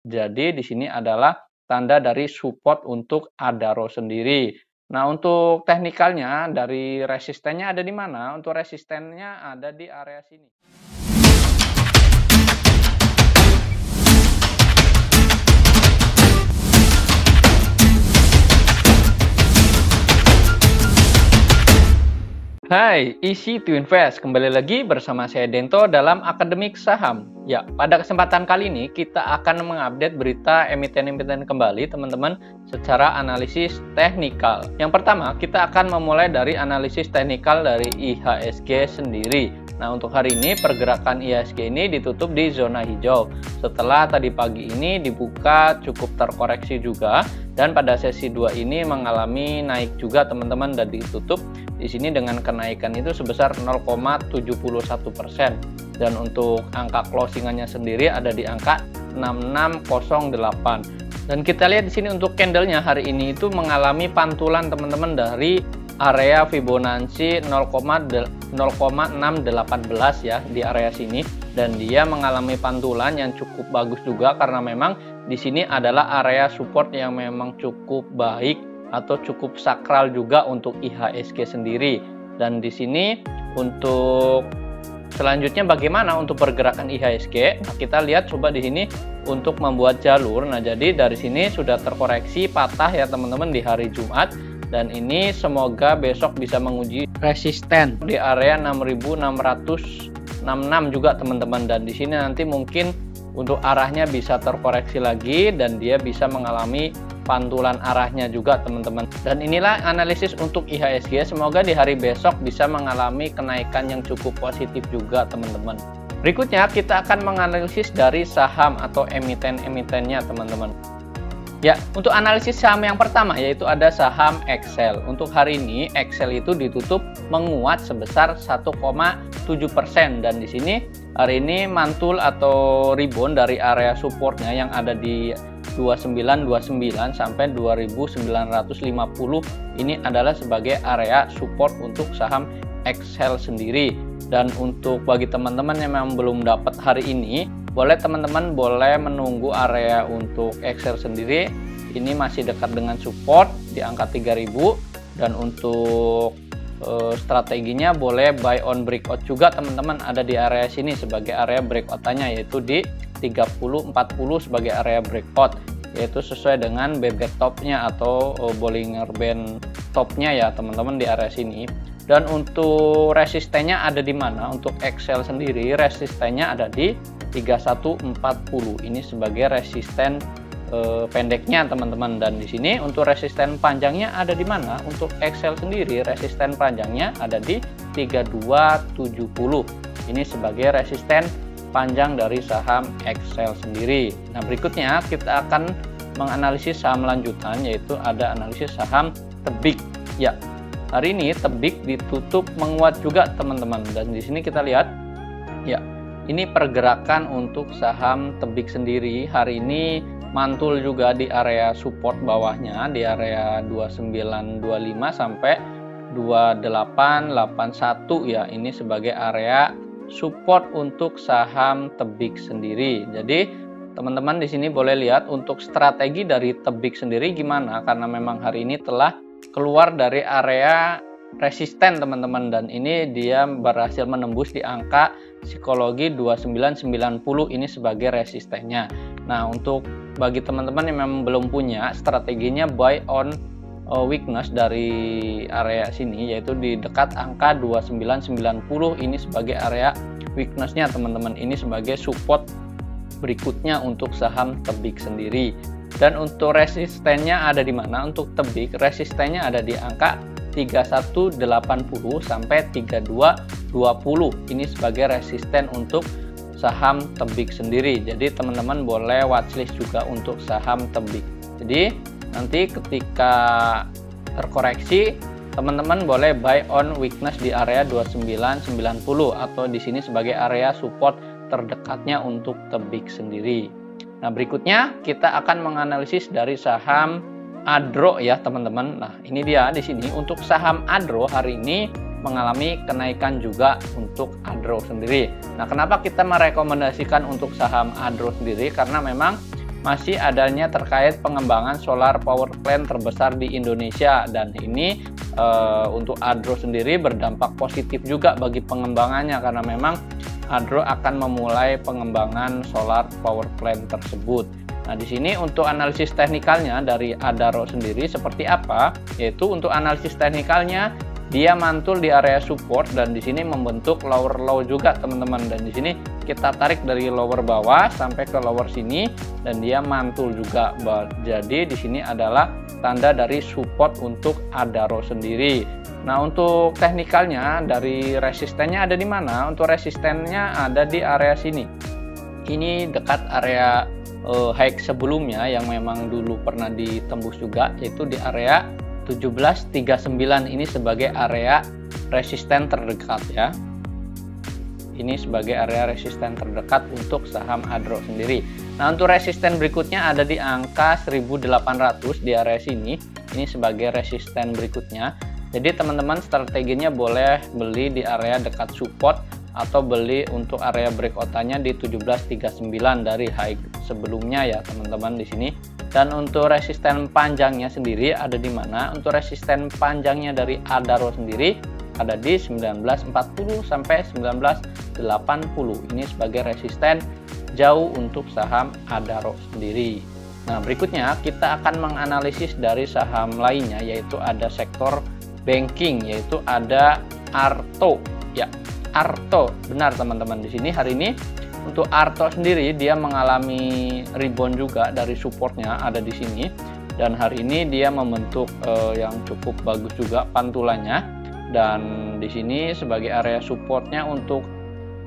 Jadi di sini adalah tanda dari support untuk Adaro sendiri. Nah, untuk teknikalnya dari resistennya ada di mana? Untuk resistennya ada di area sini. Hai, Easy to Invest. Kembali lagi bersama saya Dento dalam Akademik Saham. Ya, pada kesempatan kali ini kita akan mengupdate berita emiten-emiten kembali, teman-teman, secara analisis teknikal. Yang pertama, kita akan memulai dari analisis teknikal dari IHSG sendiri. Nah, untuk hari ini pergerakan IHSG ini ditutup di zona hijau. Setelah tadi pagi ini dibuka cukup terkoreksi juga, dan pada sesi 2 ini mengalami naik juga, teman-teman, dan ditutup di sini dengan kenaikan itu sebesar 0,71%, dan untuk angka closingannya sendiri ada di angka 6608. Dan kita lihat di sini untuk candlenya hari ini itu mengalami pantulan, teman-teman, dari area Fibonacci 0,618 ya di area sini, dan dia mengalami pantulan yang cukup bagus juga karena memang di sini adalah area support yang memang cukup baik atau cukup sakral juga untuk IHSG sendiri. Dan di sini untuk selanjutnya bagaimana untuk pergerakan IHSG? Nah, kita lihat coba di sini untuk membuat jalur. Nah, jadi dari sini sudah terkoreksi patah ya, teman-teman, di hari Jumat, dan ini semoga besok bisa menguji resisten di area 6666 juga, teman-teman. Dan di sini nanti mungkin untuk arahnya bisa terkoreksi lagi dan dia bisa mengalami pantulan arahnya juga, teman-teman. Dan inilah analisis untuk IHSG. Semoga di hari besok bisa mengalami kenaikan yang cukup positif juga, teman-teman. Berikutnya kita akan menganalisis dari saham atau emiten-emitennya, teman-teman. Ya, untuk analisis saham yang pertama yaitu ada saham Excel. Untuk hari ini Excel itu ditutup menguat sebesar 1,7%, dan di sini hari ini mantul atau rebound dari area supportnya yang ada di 2929 sampai 2950. Ini adalah sebagai area support untuk saham Excel sendiri. Dan untuk bagi teman-teman yang memang belum dapat hari ini, teman-teman boleh menunggu area untuk Excel sendiri. Ini masih dekat dengan support di angka 3000, dan untuk strateginya boleh buy on breakout juga, teman-teman, ada di area sini sebagai area breakout-nya, yaitu di 3040 sebagai area breakout, yaitu sesuai dengan BB topnya atau Bollinger Band topnya ya, teman-teman, di area sini. Dan untuk resistennya ada di mana? Untuk Excel sendiri resistennya ada di 3140. Ini sebagai resisten pendeknya, teman-teman. Dan di sini untuk resisten panjangnya ada di mana? Untuk Excel sendiri resisten panjangnya ada di 3270. Ini sebagai resisten panjang dari saham Excel sendiri. Nah, berikutnya kita akan menganalisis saham lanjutan, yaitu ada analisis saham Tebik. Ya, hari ini Tebik ditutup menguat juga, teman-teman. Dan di sini kita lihat ya, ini pergerakan untuk saham Tebik sendiri hari ini mantul juga di area support bawahnya di area 2925 sampai 2881 ya. Ini sebagai area support untuk saham Tebik sendiri. Jadi teman-teman di sini boleh lihat untuk strategi dari Tebik sendiri gimana, karena memang hari ini telah keluar dari area resisten, teman-teman, dan ini dia berhasil menembus di angka psikologi 2990 ini sebagai resistennya. Nah, untuk bagi teman-teman yang memang belum punya, strateginya buy on weakness dari area sini, yaitu di dekat angka 2990 ini sebagai area weaknessnya, teman-teman. Ini sebagai support berikutnya untuk saham Tebik sendiri. Dan untuk resistennya ada di mana? Untuk Tebik resistennya ada di angka 3180 sampai 3220. Ini sebagai resisten untuk saham Tebik sendiri. Jadi teman-teman boleh watchlist juga untuk saham Tebik. Jadi nanti ketika terkoreksi, teman-teman boleh buy on weakness di area 2990 atau di sini sebagai area support terdekatnya untuk Tebik sendiri. Nah, berikutnya kita akan menganalisis dari saham Adro ya, teman-teman. Nah, ini dia di sini untuk saham Adro hari ini mengalami kenaikan juga untuk Adro sendiri. Nah, kenapa kita merekomendasikan untuk saham Adro sendiri? Karena memang masih adanya terkait pengembangan solar power plant terbesar di Indonesia, dan ini untuk Adro sendiri berdampak positif juga bagi pengembangannya karena memang Adro akan memulai pengembangan solar power plant tersebut. Nah, di sini untuk analisis teknikalnya dari Adaro sendiri seperti apa? Yaitu untuk analisis teknikalnya dia mantul di area support dan di sini membentuk lower low juga teman-teman, dan di sini kita tarik dari lower bawah sampai ke lower sini dan dia mantul juga. Jadi di sini adalah tanda dari support untuk Adaro sendiri. Nah, untuk teknikalnya dari resistennya ada di mana? Untuk resistennya ada di area sini. Ini dekat area high sebelumnya yang memang dulu pernah ditembus juga, yaitu di area 1739. Ini sebagai area resisten terdekat ya. Ini sebagai area resisten terdekat untuk saham Adro sendiri. Nah, untuk resisten berikutnya ada di angka 1800 di area sini. Ini sebagai resisten berikutnya. Jadi teman-teman strateginya boleh beli di area dekat support atau beli untuk area breakoutannya di 1739 dari high sebelumnya ya teman-teman di sini. Dan untuk resisten panjangnya sendiri ada di mana? Untuk resisten panjangnya dari Adaro sendiri ada di 1940 sampai 1980. Ini sebagai resisten jauh untuk saham Adaro sendiri. Nah, berikutnya kita akan menganalisis dari saham lainnya, yaitu ada sektor banking, yaitu ada Arto ya. Arto, benar teman-teman, di sini hari ini untuk Arto sendiri dia mengalami rebound juga dari supportnya ada di sini, dan hari ini dia membentuk yang cukup bagus juga pantulannya, dan di sini sebagai area supportnya untuk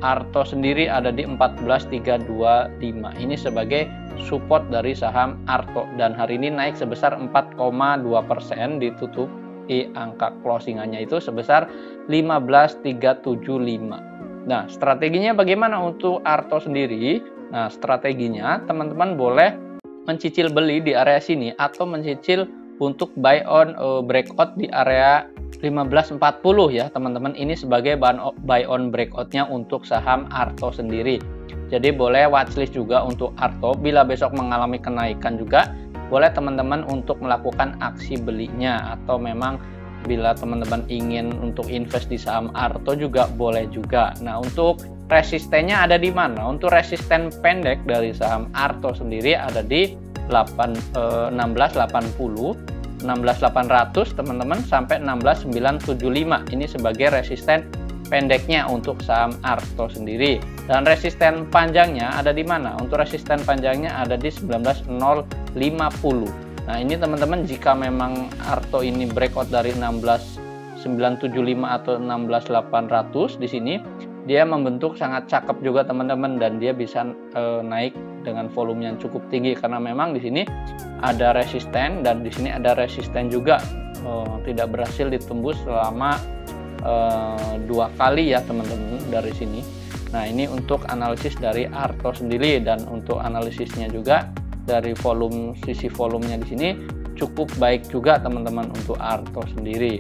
Arto sendiri ada di 14325. Ini sebagai support dari saham Arto, dan hari ini naik sebesar 4,2%, ditutup di angka closingannya itu sebesar 15.375. Nah, strateginya bagaimana untuk Arto sendiri? Nah, strateginya teman-teman boleh mencicil beli di area sini atau mencicil untuk buy on breakout di area 1540 ya teman-teman. Ini sebagai buy on breakoutnya untuk saham Arto sendiri. Jadi boleh watchlist juga untuk Arto. Bila besok mengalami kenaikan juga boleh teman-teman untuk melakukan aksi belinya, atau memang bila teman-teman ingin untuk invest di saham Arto juga boleh juga. Nah, untuk resistennya ada di mana? Untuk resisten pendek dari saham Arto sendiri ada di 1680, 16800 teman-teman sampai 16975. Ini sebagai resisten pendeknya untuk saham Arto sendiri. Dan resisten panjangnya ada di mana? Untuk resisten panjangnya ada di 19050. Nah, ini teman-teman jika memang Arto ini breakout dari 16975 atau 16800 di sini, dia membentuk sangat cakep juga teman-teman, dan dia bisa naik dengan volume yang cukup tinggi karena memang di sini ada resisten dan di sini ada resisten juga tidak berhasil ditembus selama 2 kali ya teman-teman dari sini. Nah, ini untuk analisis dari Arto sendiri, dan untuk analisisnya juga dari sisi volumenya di sini cukup baik juga teman-teman untuk Arto sendiri.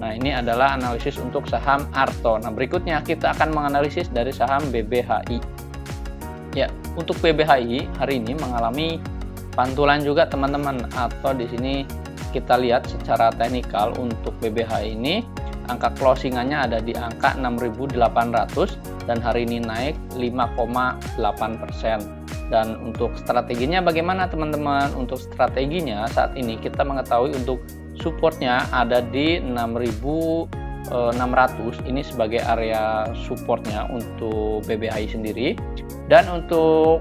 Nah, ini adalah analisis untuk saham Arto. Nah, berikutnya kita akan menganalisis dari saham BBHI. Ya, untuk BBHI hari ini mengalami pantulan juga teman-teman, atau di sini kita lihat secara teknikal untuk BBHI ini angka closingannya ada di angka 6.800 dan hari ini naik 5,8%. Dan untuk strateginya bagaimana teman-teman? Untuk strateginya saat ini kita mengetahui untuk supportnya ada di 6.600. Ini sebagai area supportnya untuk BBHI sendiri. Dan untuk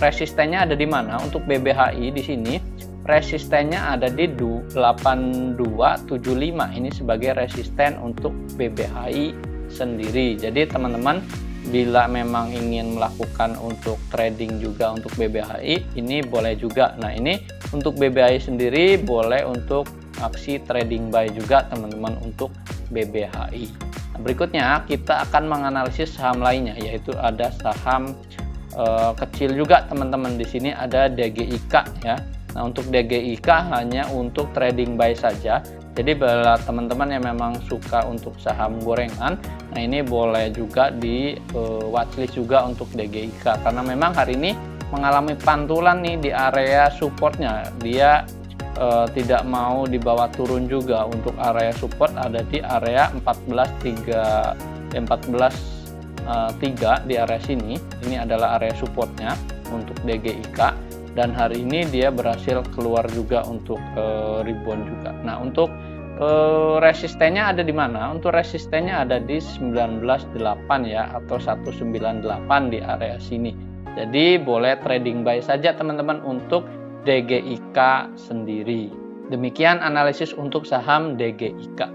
resistennya ada di mana? Untuk BBHI di sini resistennya ada di 8275. Ini sebagai resisten untuk BBHI sendiri. Jadi teman-teman bila memang ingin melakukan untuk trading juga untuk BBHI ini boleh juga. Nah, ini untuk BBHI sendiri boleh untuk aksi trading buy juga teman-teman untuk BBHI. Nah, berikutnya kita akan menganalisis saham lainnya, yaitu ada saham kecil juga teman-teman. Di sini ada DGIK ya. Nah, untuk DGIK hanya untuk trading buy saja. Jadi bila teman-teman yang memang suka untuk saham gorengan, nah ini boleh juga di watchlist juga untuk DGIK, karena memang hari ini mengalami pantulan nih di area supportnya. Dia tidak mau dibawa turun juga. Untuk area support ada di area 14.3 di area sini. Ini adalah area supportnya untuk DGIK, dan hari ini dia berhasil keluar juga untuk rebound juga. Nah, untuk resistennya ada di mana? Untuk resistennya ada di 19.8 ya, atau 198 di area sini. Jadi boleh trading buy saja teman-teman untuk DGIK sendiri. Demikian analisis untuk saham DGIK.